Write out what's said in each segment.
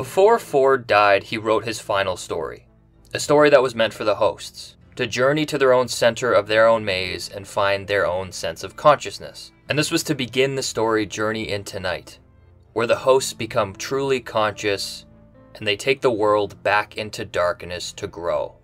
Before Ford died, he wrote his final story. A story that was meant for the hosts, to journey to their own center of their own maze and find their own sense of consciousness. And this was to begin the story Journey into Night, where the hosts become truly conscious and they take the world back into darkness to grow.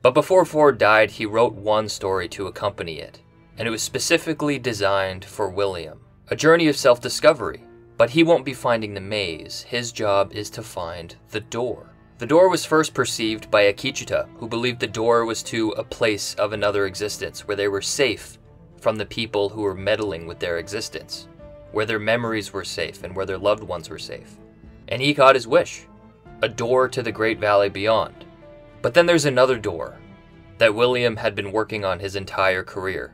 But before Ford died, he wrote one story to accompany it, and it was specifically designed for William, a journey of self-discovery. But he won't be finding the maze. His job is to find the door. The door was first perceived by Akecheta, who believed the door was to a place of another existence, where they were safe from the people who were meddling with their existence, where their memories were safe and where their loved ones were safe. And he got his wish, a door to the Great Valley beyond. But then there's another door that William had been working on his entire career.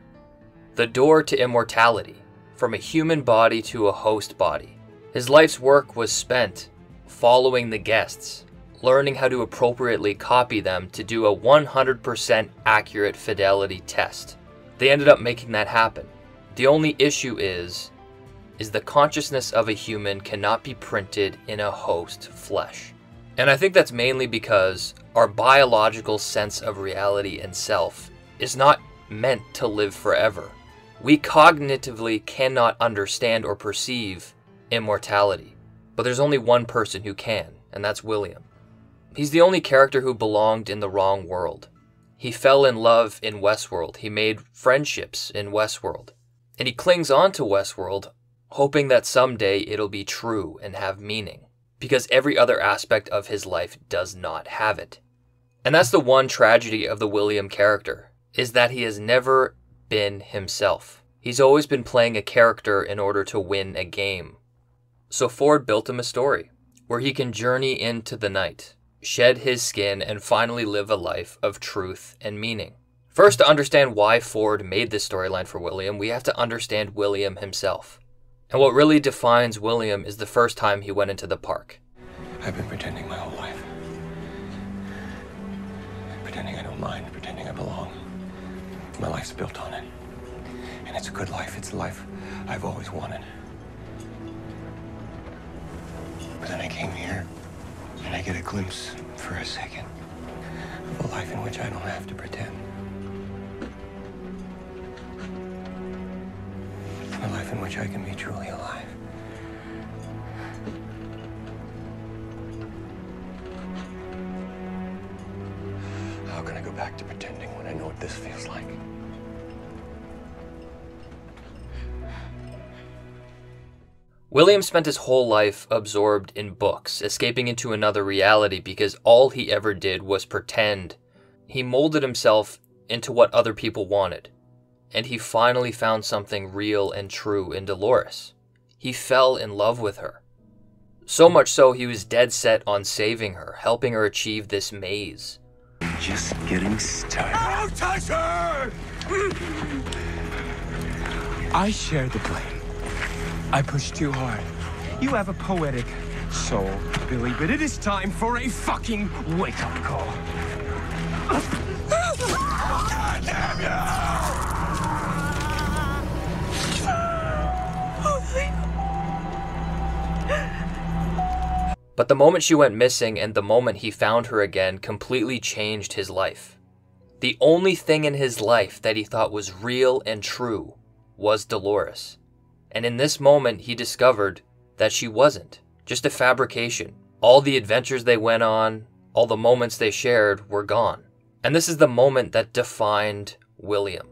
The door to immortality, from a human body to a host body. His life's work was spent following the guests, learning how to appropriately copy them to do a 100% accurate fidelity test. They ended up making that happen. The only issue is the consciousness of a human cannot be printed in a host flesh. And I think that's mainly because our biological sense of reality and self is not meant to live forever. We cognitively cannot understand or perceive immortality, but there's only one person who can, and that's William. He's the only character who belonged in the wrong world. He fell in love in Westworld. He made friendships in Westworld. And he clings on to Westworld, hoping that someday it'll be true and have meaning, because every other aspect of his life does not have it. And that's the one tragedy of the William character, is that he has never been himself. He's always been playing a character in order to win a game. So Ford built him a story where he can journey into the night, shed his skin, and finally live a life of truth and meaning. First, to understand why Ford made this storyline for William, we have to understand William himself. And what really defines William is the first time he went into the park. I've been pretending my whole life. Pretending I don't mind, pretending I belong. My life's built on it. And it's a good life. It's a life I've always wanted. But then I came here, and I get a glimpse for a second of a life in which I don't have to pretend. A life in which I can be truly alive. How can I go back to pretending when I know what this feels like? William spent his whole life absorbed in books, escaping into another reality because all he ever did was pretend. He molded himself into what other people wanted, and he finally found something real and true in Delores. He fell in love with her. So much so he was dead set on saving her, helping her achieve this maze. Just getting started. Don't touch her! I share the blame. I pushed too hard. You have a poetic soul, Billy, but it is time for a fucking wake-up call. God damn you! But the moment she went missing and the moment he found her again completely changed his life. The only thing in his life that he thought was real and true was Delores. And in this moment, he discovered that she wasn't. Just a fabrication. All the adventures they went on, all the moments they shared were gone. And this is the moment that defined William.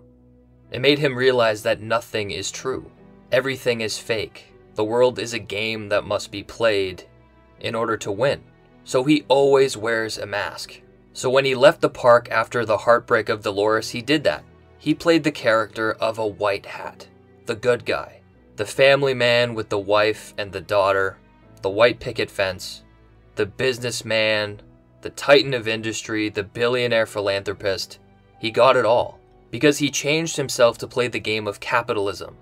It made him realize that nothing is true. Everything is fake. The world is a game that must be played in order to win. So he always wears a mask. So when he left the park after the heartbreak of Delores, he did that. He played the character of a white hat, the good guy. The family man with the wife and the daughter, the white picket fence, the businessman, the titan of industry, the billionaire philanthropist. He got it all because he changed himself to play the game of capitalism.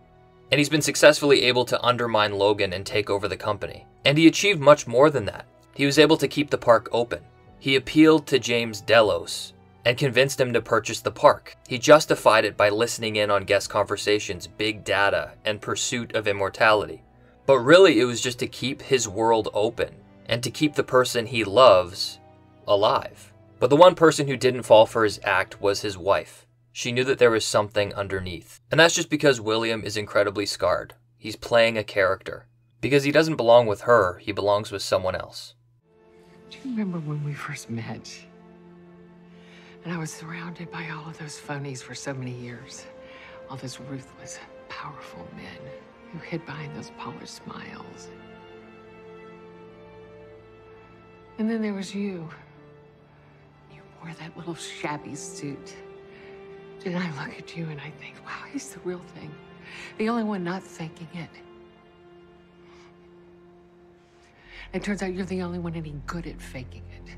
And he's been successfully able to undermine Logan and take over the company. And he achieved much more than that. He was able to keep the park open. He appealed to James Delores and convinced him to purchase the park. He justified it by listening in on guest conversations, big data, and pursuit of immortality. But really, it was just to keep his world open and to keep the person he loves alive. But the one person who didn't fall for his act was his wife. She knew that there was something underneath. And that's just because William is incredibly scarred. He's playing a character. Because he doesn't belong with her, he belongs with someone else. Do you remember when we first met? And I was surrounded by all of those phonies for so many years. All those ruthless, powerful men who hid behind those polished smiles. And then there was you. You wore that little shabby suit. And I look at you and I think, wow, he's the real thing. The only one not faking it. It turns out you're the only one any good at faking it.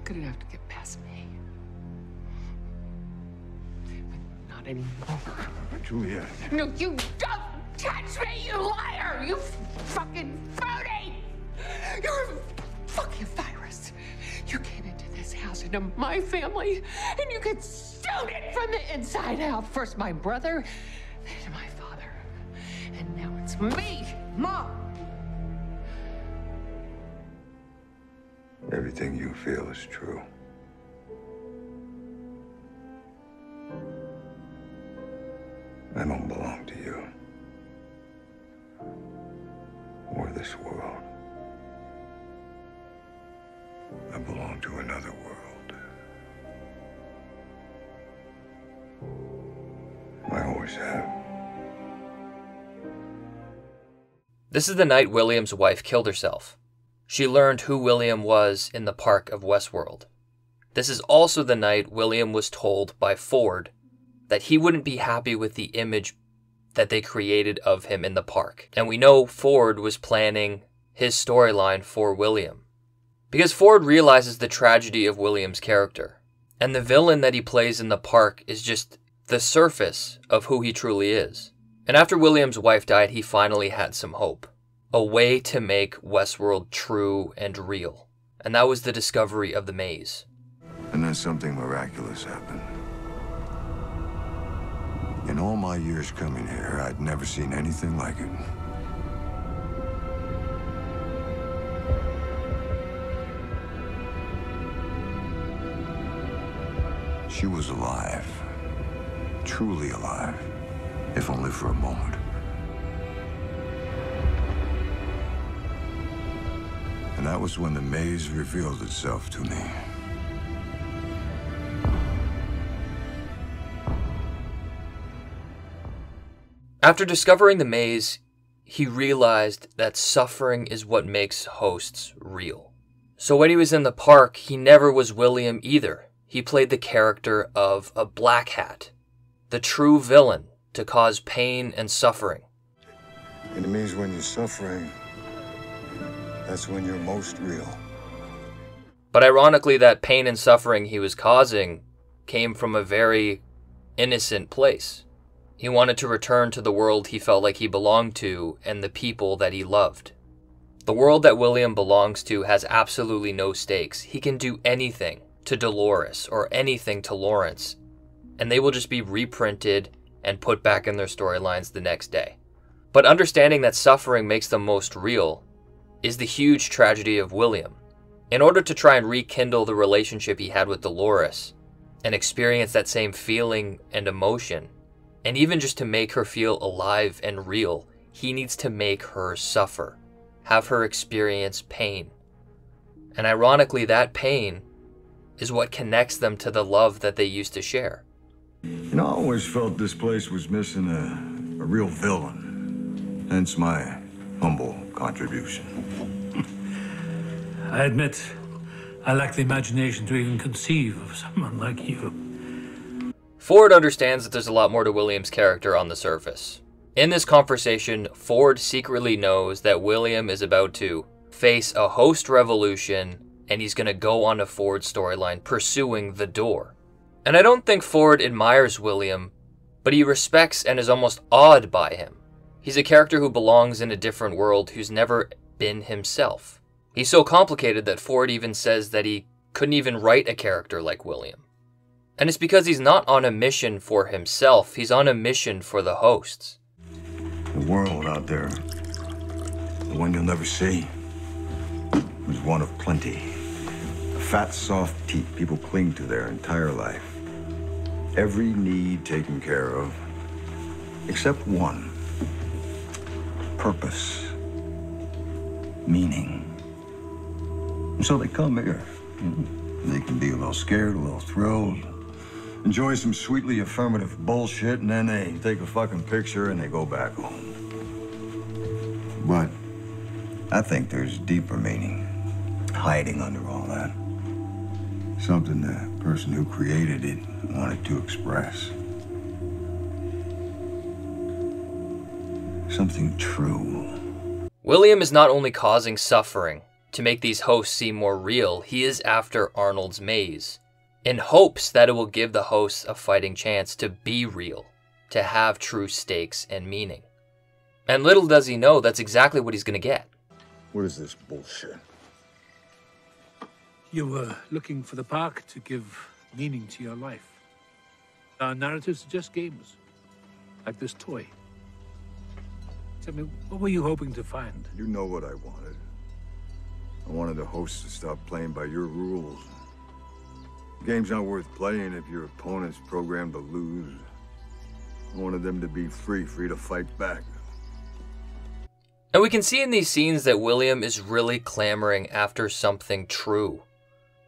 Good enough to get past me. But not anymore. Julia. No, you don't touch me, you liar! You fucking phony! You're a fucking virus. You came into this house, into my family, and you consumed it from the inside out. First my brother, then my father. And now it's me, Mom. Everything you feel is true. I don't belong to you or this world. I belong to another world. I always have. This is the night William's wife killed herself. She learned who William was in the park of Westworld. This is also the night William was told by Ford that he wouldn't be happy with the image that they created of him in the park. And we know Ford was planning his storyline for William. Because Ford realizes the tragedy of William's character. And the villain that he plays in the park is just the surface of who he truly is. And after William's wife died, he finally had some hope. A way to make Westworld true and real. And that was the discovery of the maze. And then something miraculous happened. In all my years coming here, I'd never seen anything like it. She was alive. Truly alive. If only for a moment. And that was when the maze revealed itself to me. After discovering the maze, he realized that suffering is what makes hosts real. So when he was in the park, he never was William either. He played the character of a black hat, the true villain to cause pain and suffering. And it means when you're suffering, that's when you're most real. But ironically, that pain and suffering he was causing came from a very innocent place. He wanted to return to the world he felt like he belonged to and the people that he loved. The world that William belongs to has absolutely no stakes. He can do anything to Delores or anything to Lawrence, and they will just be reprinted and put back in their storylines the next day. But understanding that suffering makes them most real is the huge tragedy of William. In order to try and rekindle the relationship he had with Delores and experience that same feeling and emotion, and even just to make her feel alive and real, he needs to make her suffer, have her experience pain. And ironically, that pain is what connects them to the love that they used to share. You know, I always felt this place was missing a real villain. Hence my humble contribution. I admit, I lack the imagination to even conceive of someone like you. Ford understands that there's a lot more to William's character on the surface. In this conversation, Ford secretly knows that William is about to face a host revolution, and he's going to go on a Ford storyline pursuing the door. And I don't think Ford admires William, but he respects and is almost awed by him. He's a character who belongs in a different world, who's never been himself. He's so complicated that Ford even says that he couldn't even write a character like William. And it's because he's not on a mission for himself, he's on a mission for the hosts. The world out there the one you'll never see, was one of plenty. A fat, soft teat people cling to their entire life. Every need taken care of, except one. Purpose. Meaning. And so they come here. They can be a little scared, a little thrilled, enjoy some sweetly affirmative bullshit, and then they take a fucking picture and they go back home. But I think there's deeper meaning hiding under all that. Something the person who created it wanted to express. Something true. William is not only causing suffering to make these hosts seem more real, he is after Arnold's maze, in hopes that it will give the hosts a fighting chance to be real, to have true stakes and meaning. And little does he know that's exactly what he's going to get. What is this bullshit? You were looking for the park to give meaning to your life. Our narratives are just games, like this toy. Tell me, what were you hoping to find? You know what I wanted. I wanted the hosts to stop playing by your rules. The game's not worth playing if your opponent's programmed to lose. I wanted them to be free to fight back. And we can see in these scenes that William is really clamoring after something true.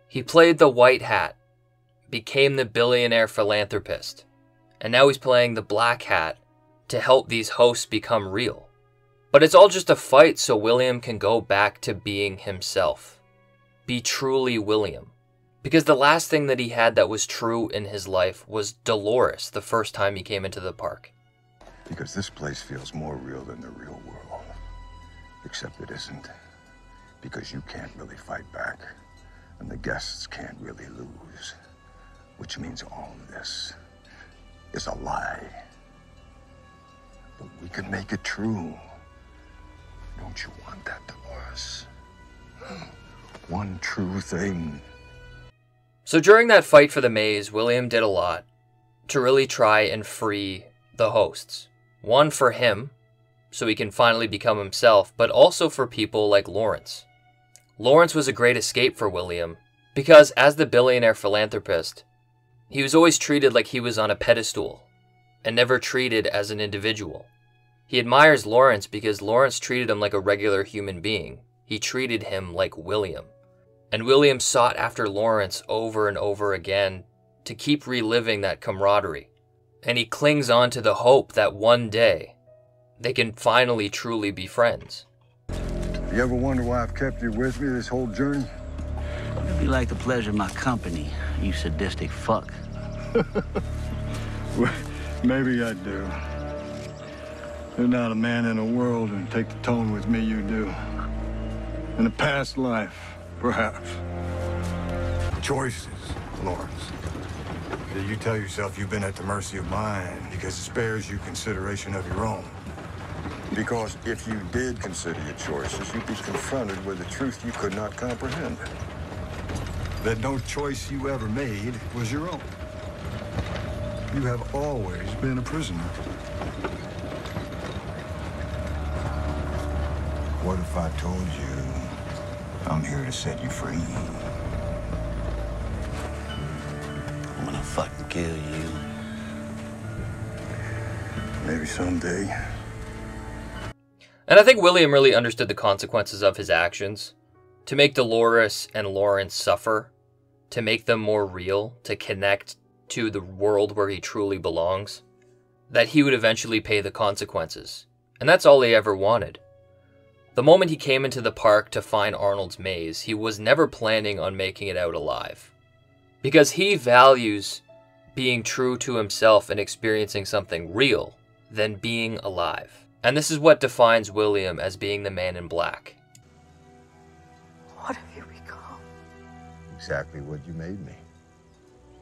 He played the white hat, became the billionaire philanthropist, and now he's playing the black hat to help these hosts become real. But it's all just a fight so William can go back to being himself. Be truly William. Because the last thing that he had that was true in his life was Delores the first time he came into the park. Because this place feels more real than the real world. Except it isn't. Because you can't really fight back. And the guests can't really lose. Which means all of this is a lie. But we can make it true. Don't you want that, Delores? One true thing. So during that fight for the maze, William did a lot to really try and free the hosts. One for him, so he can finally become himself, but also for people like Lawrence. Lawrence was a great escape for William, because as the billionaire philanthropist, he was always treated like he was on a pedestal, and never treated as an individual. He admires Lawrence because Lawrence treated him like a regular human being. He treated him like William. And William sought after Lawrence over and over again to keep reliving that camaraderie. And he clings on to the hope that one day they can finally truly be friends. You ever wonder why I've kept you with me this whole journey? Maybe you like the pleasure of my company, you sadistic fuck. Well, maybe I do. There's not a man in the world who'd take the tone with me you do. In a past life, perhaps. Choices, Lawrence. You tell yourself you've been at the mercy of mine because it spares you consideration of your own. Because if you did consider your choices, you'd be confronted with a truth you could not comprehend. That no choice you ever made was your own. You have always been a prisoner. What if I told you I'm here to set you free? I'm gonna fucking kill you. Maybe someday. And I think William really understood the consequences of his actions. To make Delores and Lawrence suffer, to make them more real, to connect to the world where he truly belongs, that he would eventually pay the consequences. And that's all he ever wanted. The moment he came into the park to find Arnold's maze, he was never planning on making it out alive. Because he values being true to himself and experiencing something real than being alive. And this is what defines William as being the man in black. What have you become? Exactly what you made me.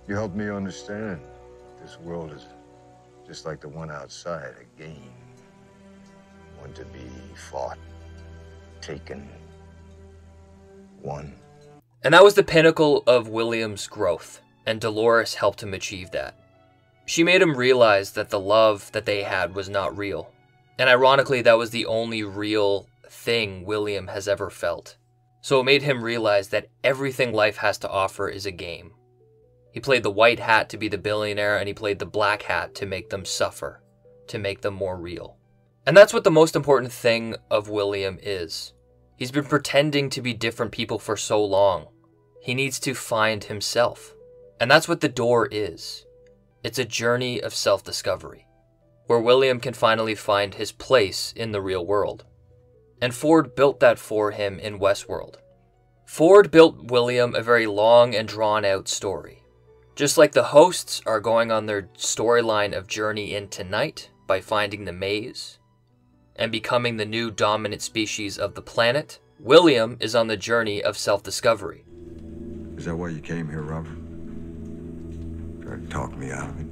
You helped me understand this world is just like the one outside, a game. One to be fought, taken, won. And that was the pinnacle of William's growth, and Delores helped him achieve that. She made him realize that the love that they had was not real. And ironically, that was the only real thing William has ever felt. So it made him realize that everything life has to offer is a game. He played the white hat to be the billionaire, and he played the black hat to make them suffer, to make them more real. And that's what the most important thing of William is. He's been pretending to be different people for so long. He needs to find himself. And that's what The Door is. It's a journey of self-discovery, where William can finally find his place in the real world. And Ford built that for him in Westworld. Ford built William a very long and drawn-out story. Just like the hosts are going on their storyline of journey into night by finding the maze and becoming the new dominant species of the planet, William is on the journey of self-discovery. Is that why you came here, Robert? Trying to talk me out of it?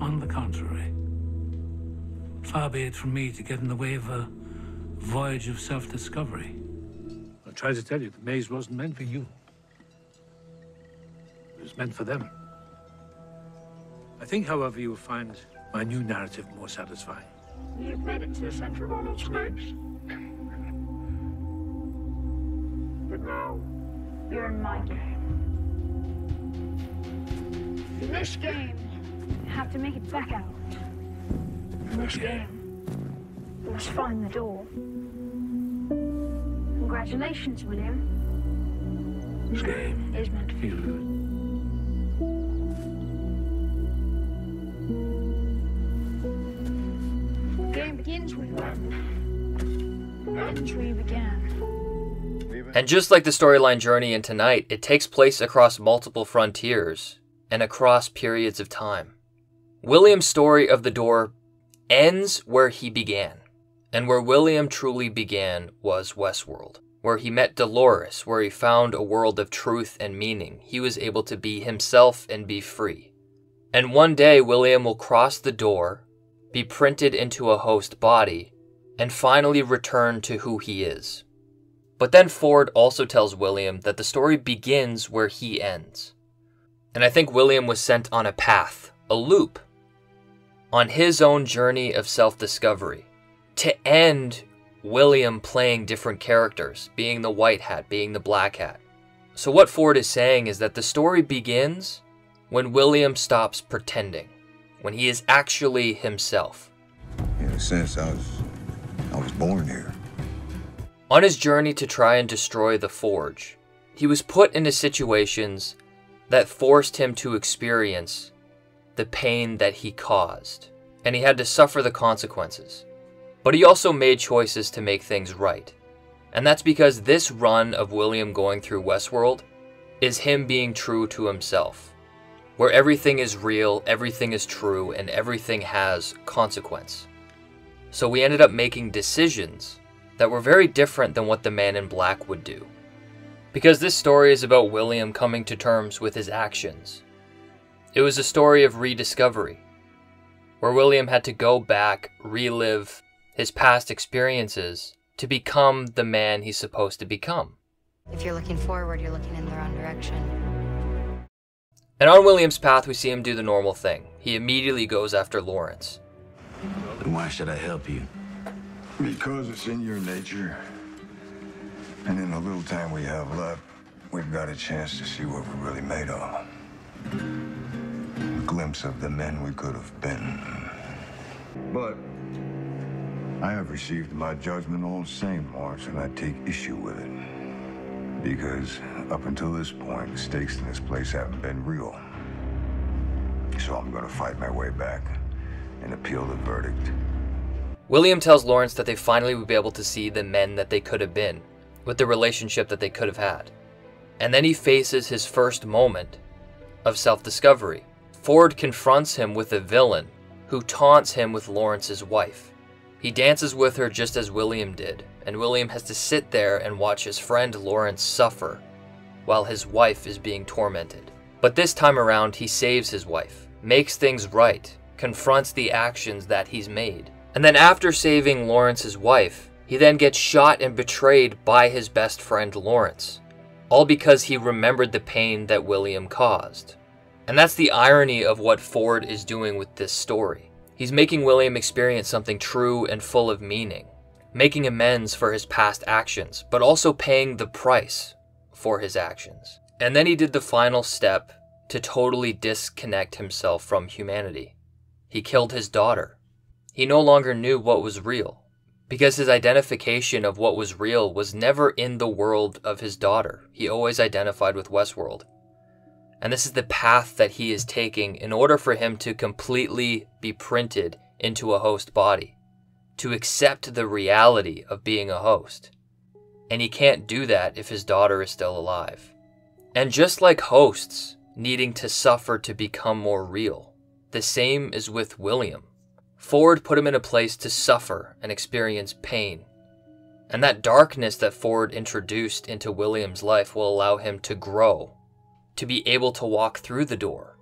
On the contrary. Far be it from me to get in the way of a voyage of self-discovery. I tried to tell you, the maze wasn't meant for you. It was meant for them. I think, however, you will find my new narrative more satisfying. You've made it to the center of all those scrapes. But now, you're in my game. In this game, you have to make it back out. In this game, you must find the door. Congratulations, William. This game is meant for you. The game begins where you end. Ends where you began. And just like the storyline journey into night, it takes place across multiple frontiers and across periods of time. William's story of The Door ends where he began. And where William truly began was Westworld, where he met Delores, where he found a world of truth and meaning. He was able to be himself and be free. And one day, William will cross the door, be printed into a host body, and finally return to who he is. But then Ford also tells William that the story begins where he ends. And I think William was sent on a path, a loop, on his own journey of self-discovery, to end William playing different characters, being the white hat, being the black hat. So what Ford is saying is that the story begins when William stops pretending, when he is actually himself. In a sense, I was born here. On his journey to try and destroy the Forge, he was put into situations that forced him to experience the pain that he caused, and he had to suffer the consequences. But he also made choices to make things right. And that's because this run of William going through Westworld is him being true to himself, where everything is real, everything is true, and everything has consequence. So we ended up making decisions that were very different than what the Man in Black would do. Because this story is about William coming to terms with his actions. It was a story of rediscovery, where William had to go back, relive his past experiences to become the man he's supposed to become. If you're looking forward, you're looking in the wrong direction. And on William's path, we see him do the normal thing. He immediately goes after Lawrence. Then why should I help you? Because it's in your nature. And in the little time we have left, we've got a chance to see what we're really made of. A glimpse of the men we could have been. But I have received my judgment all the same, Lawrence, and I take issue with it. Because up until this point, the stakes in this place haven't been real. So I'm gonna fight my way back and appeal the verdict. William tells Lawrence that they finally will be able to see the men that they could have been, with the relationship that they could have had. And then he faces his first moment of self-discovery. Ford confronts him with a villain who taunts him with Lawrence's wife. He dances with her just as William did, and William has to sit there and watch his friend Lawrence suffer while his wife is being tormented. But this time around, he saves his wife, makes things right, confronts the actions that he's made. And then after saving Lawrence's wife, he then gets shot and betrayed by his best friend Lawrence, all because he remembered the pain that William caused. And that's the irony of what Ford is doing with this story. He's making William experience something true and full of meaning. making amends for his past actions, but also paying the price for his actions. And then he did the final step to totally disconnect himself from humanity. He killed his daughter. He no longer knew what was real, because his identification of what was real was never in the world of his daughter. He always identified with Westworld. And this is the path that he is taking in order for him to completely be printed into a host body, to accept the reality of being a host. And he can't do that if his daughter is still alive. And just like hosts needing to suffer to become more real, the same is with William. Ford put him in a place to suffer and experience pain. And that darkness that Ford introduced into William's life will allow him to grow, to be able to walk through the door.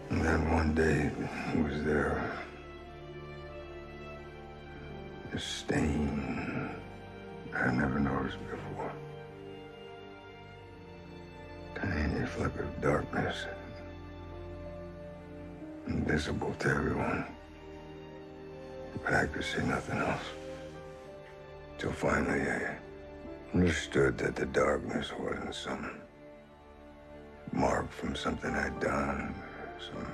And then one day, he was there. A stain I never noticed before. Tiny flicker of darkness. Invisible to everyone. But I could see nothing else. Till finally I understood that the darkness wasn't some mark from something I'd done, some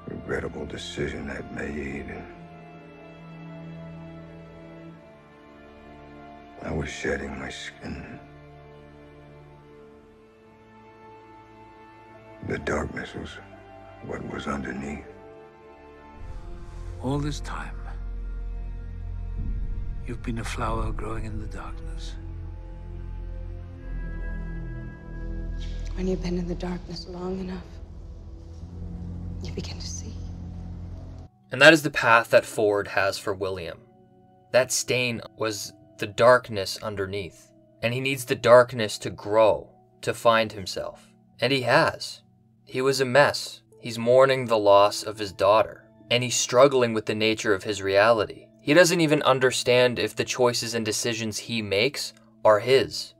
regrettable decision I'd made. I was shedding my skin. The darkness was what was underneath. All this time, you've been a flower growing in the darkness. When you've been in the darkness long enough, you begin to see. And that is the path that Ford has for William. That stain was the darkness underneath. And he needs the darkness to grow, to find himself. And he has. He was a mess. He's mourning the loss of his daughter. And he's struggling with the nature of his reality. He doesn't even understand if the choices and decisions he makes are his.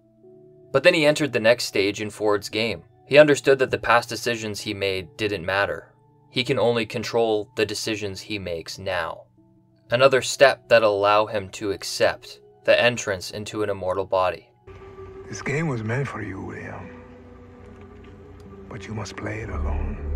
But then he entered the next stage in Ford's game. He understood that the past decisions he made didn't matter. He can only control the decisions he makes now. Another step that'll allow him to accept the entrance into an immortal body. This game was meant for you, William. But you must play it alone.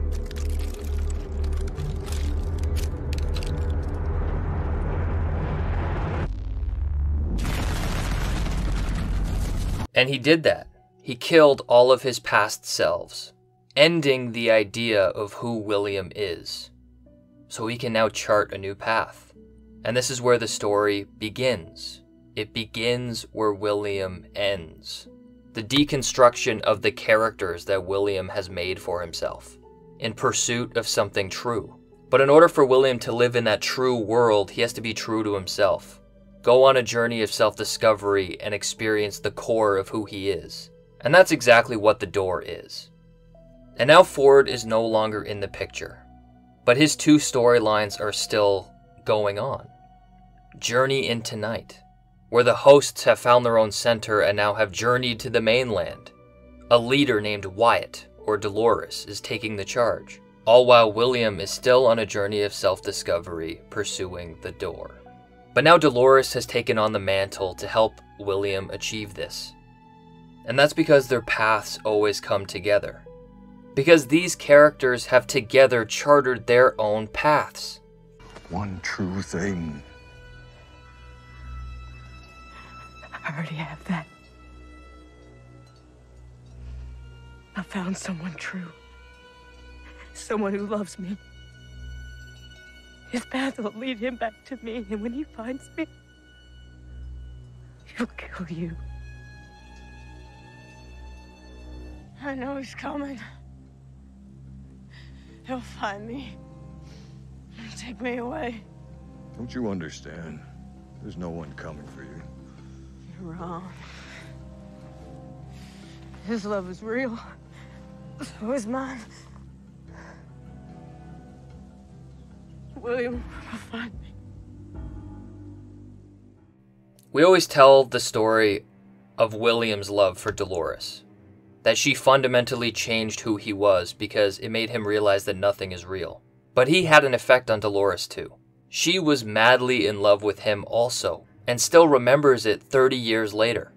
And he did that. He killed all of his past selves, ending the idea of who William is. So he can now chart a new path. And this is where the story begins. It begins where William ends. The deconstruction of the characters that William has made for himself, in pursuit of something true. But in order for William to live in that true world, he has to be true to himself. Go on a journey of self-discovery and experience the core of who he is. And that's exactly what the door is. And now Ford is no longer in the picture. But his two storylines are still going on. Journey into Night, where the hosts have found their own center and now have journeyed to the mainland. A leader named Wyatt, or Delores, is taking the charge, all while William is still on a journey of self-discovery, pursuing the door. But now Delores has taken on the mantle to help William achieve this. And that's because their paths always come together. Because these characters have together chartered their own paths. One true thing. I already have that. I found someone true. Someone who loves me. His path will lead him back to me, and when he finds me, he'll kill you. I know he's coming. He'll find me. And take me away. Don't you understand? There's no one coming for you. You're wrong. His love is real. So is mine. William will find me. We always tell the story of William's love for Delores. That she fundamentally changed who he was because it made him realize that nothing is real. But he had an effect on Delores too. She was madly in love with him also, and still remembers it 30 years later.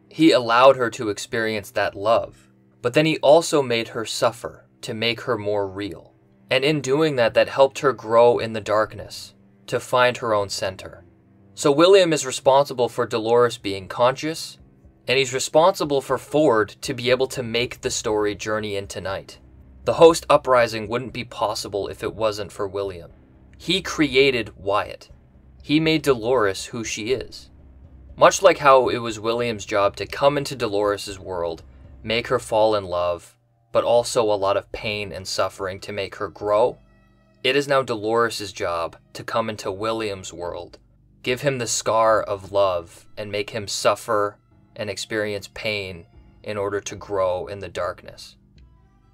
He allowed her to experience that love, but then he also made her suffer to make her more real. And in doing that, that helped her grow in the darkness, to find her own center. So William is responsible for Delores being conscious, and he's responsible for Ford to be able to make the story journey into night. The host uprising wouldn't be possible if it wasn't for William. He created Wyatt. He made Delores who she is. Much like how it was William's job to come into Delores' world, make her fall in love, but also a lot of pain and suffering to make her grow, it is now Delores' job to come into William's world, give him the scar of love, and make him suffer and experience pain in order to grow in the darkness.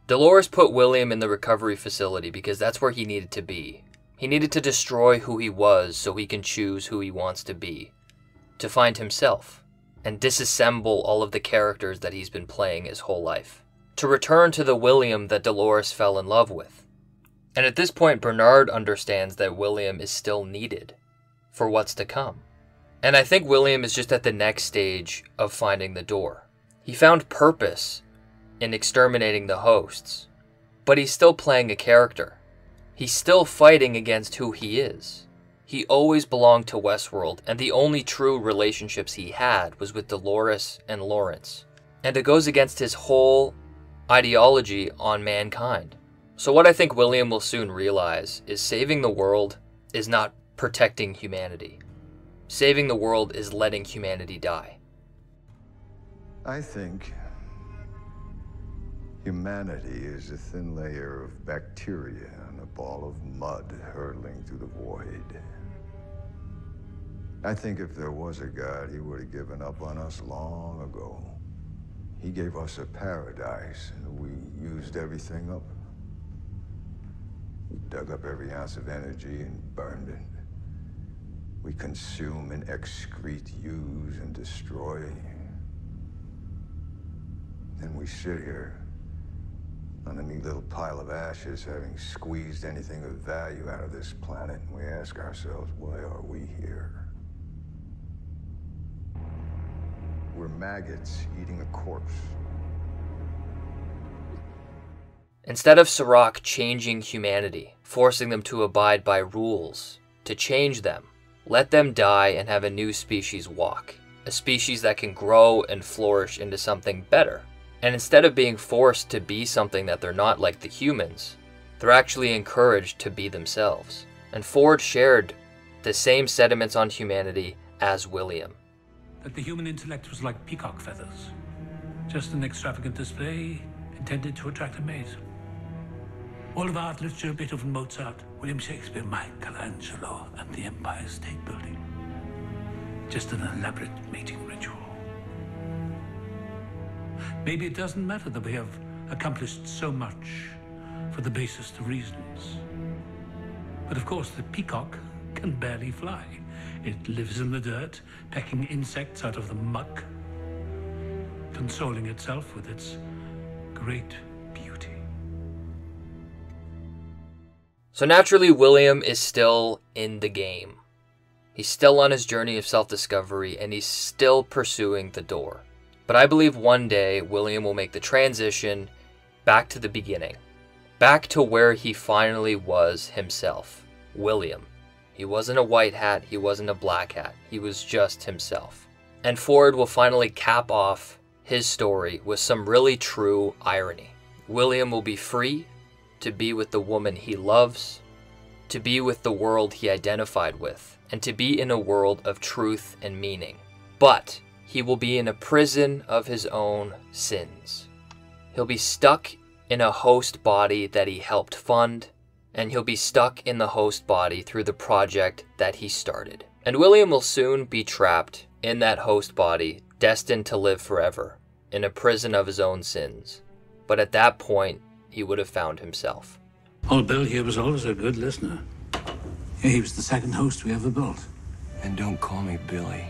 Delores put William in the recovery facility because that's where he needed to be. He needed to destroy who he was so he can choose who he wants to be, to find himself, and disassemble all of the characters that he's been playing his whole life, to return to the William that Delores fell in love with. And at this point, Bernard understands that William is still needed for what's to come. And I think William is just at the next stage of finding the door. He found purpose in exterminating the hosts, but he's still playing a character. He's still fighting against who he is. He always belonged to Westworld, and the only true relationships he had was with Delores and Lawrence. And it goes against his whole ideology on mankind. So what I think William will soon realize is saving the world is not protecting humanity. Saving the world is letting humanity die. I think humanity is a thin layer of bacteria on a ball of mud hurtling through the void. I think if there was a God, he would have given up on us long ago. He gave us a paradise, and we used everything up. We dug up every ounce of energy and burned it. We consume and excrete, use and destroy. Then we sit here on a neat little pile of ashes, having squeezed anything of value out of this planet, and we ask ourselves, why are we here? We're maggots eating a corpse. Instead of Serac changing humanity, forcing them to abide by rules, to change them, let them die and have a new species walk. A species that can grow and flourish into something better. And instead of being forced to be something that they're not like the humans, they're actually encouraged to be themselves. And Ford shared the same sentiments on humanity as William. That the human intellect was like peacock feathers. Just an extravagant display intended to attract a mate. All of art, literature, Beethoven, Mozart, William Shakespeare, Michelangelo, and the Empire State Building. Just an elaborate mating ritual. Maybe it doesn't matter that we have accomplished so much for the basest of reasons. But of course, the peacock can barely fly. It lives in the dirt, pecking insects out of the muck, consoling itself with its great beauty. So naturally, William is still in the game. He's still on his journey of self-discovery, and he's still pursuing the door. But I believe one day, William will make the transition back to the beginning. Back to where he finally was himself. William. He wasn't a white hat, he wasn't a black hat, he was just himself. And Ford will finally cap off his story with some really true irony. William will be free to be with the woman he loves, to be with the world he identified with, and to be in a world of truth and meaning. But he will be in a prison of his own sins. He'll be stuck in a host body that he helped fund, and he'll be stuck in the host body through the project that he started. And William will soon be trapped in that host body, destined to live forever, in a prison of his own sins. But at that point, he would have found himself. Old Bill here was always a good listener. He was the second host we ever built. And don't call me Billy.